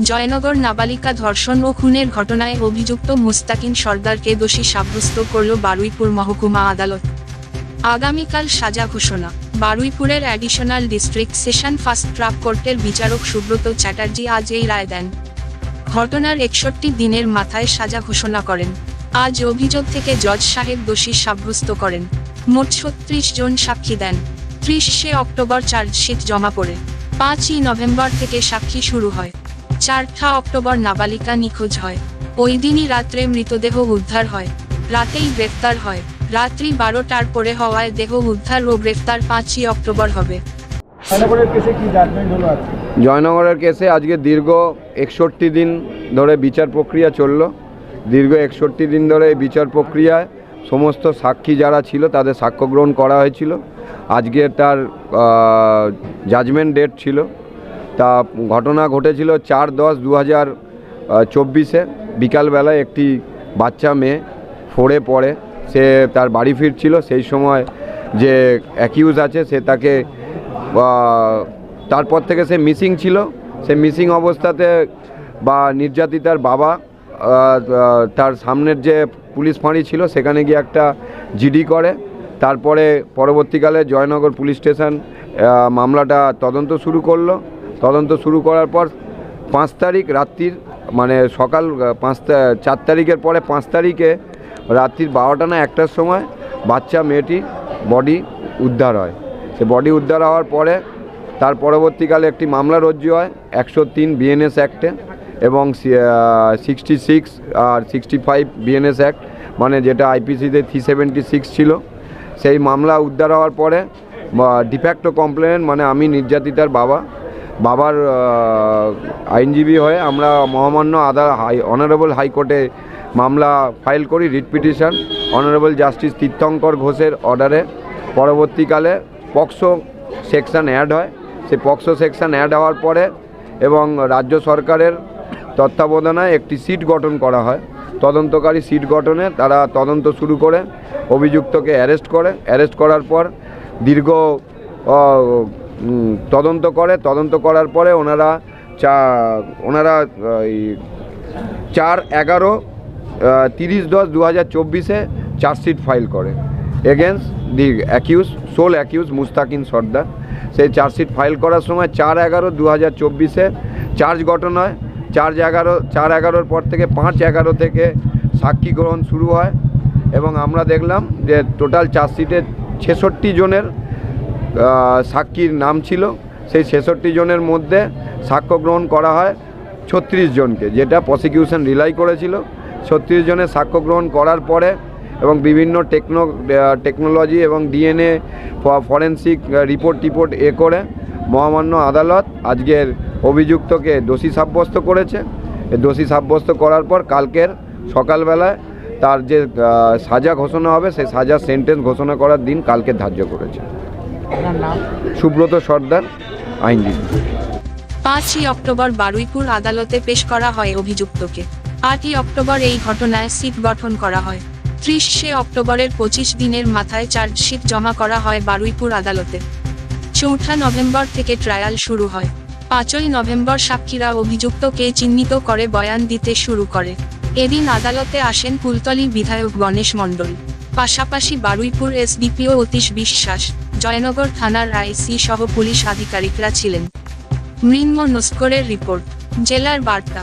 জয়নগর নাবালিকা ধর্ষণ ও খুনের ঘটনায় অভিযুক্ত মুস্তাকিন সর্দারকে দোষী সাব্যস্ত করল বারুইপুর মহকুমা আদালত। আগামীকাল সাজা ঘোষণা। বারুইপুরের additional district session fast track কোর্টের বিচারক সুব্রত চ্যাটার্জি আজ এই রায় দেন। ঘটনার 61 দিনের মাথায় সাজা ঘোষণা করেন। আজ অভিযোগ থেকে জজ সাহেব দোষী সাব্যস্ত করেন। মোট 36 জন সাক্ষী দেন। 30শে অক্টোবর চার্জশিট জমা পড়ে 5ই নভেম্বর থেকে সাক্ষী শুরু হয়। 4 অক্টোবর নাবালিকা নিখোঁজ হয়। ওই দিনই রাত্রে মৃতদেহ উদ্ধার হয়, রাতেই গ্রেফতার হয়। রাত্রি 12টার পরে হওয়ায় দেহ উদ্ধার ও গ্রেফতার 5ই অক্টোবর হবে। জয়নগরের কেসে আজকে দীর্ঘ 61 দিন ধরে বিচার প্রক্রিয়া চলল। দীর্ঘ 61 দিন ধরে এই বিচার প্রক্রিয়ায় সমস্ত সাক্ষী যারা ছিল তাদের সাক্ষ্য গ্রহণ করা হয়েছিল। আজকে তার জাজমেন্ট ডেট ছিল। তা ঘটনা ঘটেছিল 4/10/2024 বিকালবেলায় একটি বাচ্চা মেয়ে 4-এ পড়ে, সে তার বাড়ি ফিরছিল। সেই সময় যে অ্যাকিউজ আছে সে তাকে তারপর থেকে সে মিসিং ছিল। সে মিসিং অবস্থাতে বা নির্যাতিতার বাবা তার সামনের যে পুলিশ ফাঁড়ি ছিল সেখানে গিয়ে একটা জিডি করে। তারপরে পরবর্তীকালে জয়নগর পুলিশ স্টেশন মামলাটা তদন্ত শুরু করলো। তদন্ত শুরু করার পর 5 তারিখ রাত্রির মানে সকাল 4 তারিখের পরে 5 তারিখে রাত্রির 12টা না 1টার সময় বাচ্চা মেয়েটি বডি উদ্ধার হয়। সে বডি উদ্ধার হওয়ার পরে তার পরবর্তীকালে একটি মামলা রজ্জু হয় 103 বিএনএস অ্যাক্টে এবং 66 আর 65 বিএনএস অ্যাক্ট, মানে যেটা আইপিসিতে 376 ছিল। সেই মামলা উদ্ধার হওয়ার পরে ডিফ্যাক্টো কমপ্লেন মানে আমি নির্যাতিতার বাবার আইনজীবী হয়ে আমরা মহামান্য অনারেবল হাইকোর্টে মামলা ফাইল করি, রিট পিটিশন অনারেবল জাস্টিস তীর্থঙ্কর ঘোষের অর্ডারে। পরবর্তীকালে পক্সো সেকশন অ্যাড হয়। সেই পক্সো সেকশন অ্যাড হওয়ার পরে এবং রাজ্য সরকারের তত্ত্বাবধানে একটি সিট গঠন করা হয়। তদন্তকারী সিট গঠনে তারা তদন্ত শুরু করে অভিযুক্তকে অ্যারেস্ট করে। অ্যারেস্ট করার পর দীর্ঘ তদন্ত করার পরে ওনারা 4/11/30/2024 চার্জশিট ফাইল করে against the sole accused Mustakin Sardar. সেই চার্জশিট ফাইল করার সময় 4/11/2024 চার্জ গঠন হয়। 4/11 পর থেকে 5/11 থেকে সাক্ষী গ্রহণ শুরু হয় এবং আমরা দেখলাম যে টোটাল চার্জশিটে 66 জনের সাক্ষীর নাম ছিল। সেই 66 জনের মধ্যে সাক্ষ্য গ্রহণ করা হয় 36 জনকে, যেটা প্রসিকিউশন রিলাই করেছিল। 36 জনের সাক্ষ্য গ্রহণ করার পরে এবং বিভিন্ন টেকনোলজি এবং ডিএনএ ফরেন্সিক রিপোর্ট করে মহামান্য আদালত আজকের অভিযুক্তকে দোষী সাব্যস্ত করেছে। দোষী সাব্যস্ত করার পর কালকের সকালবেলায় তার যে সাজা ঘোষণা হবে সেই সাজা সেন্টেন্স ঘোষণা করার দিন কালকে ধার্য করেছে। সুব্রত সর্দার, আইনজীবী। 5ই অক্টোবর বারুইপুর আদালতে পেশ করা হয় অভিযুক্তকে। 8ই অক্টোবর এই ঘটনায় সিট গঠন করা হয়। 30শে অক্টোবরের 25 দিনের মাথায় চার্জশিট জমা করা হয় বারুইপুর আদালতে। 4 নভেম্বর থেকে ট্রায়াল শুরু হয়। 5ই নভেম্বর সাক্ষীরা অভিযুক্তকে চিহ্নিত করে বয়ান দিতে শুরু করে। এদিন আদালতে আসেন কুলতলি বিধায়ক গণেশ মণ্ডল, পাশাপাশি বারুইপুর এসডিপিও অতীশ বিশ্বাস, জয়নগর থানার আইসি সহ পুলিশ আধিকারিকরা ছিলেন। মৃন্ময় নস্করের রিপোর্ট, জেলার বার্তা।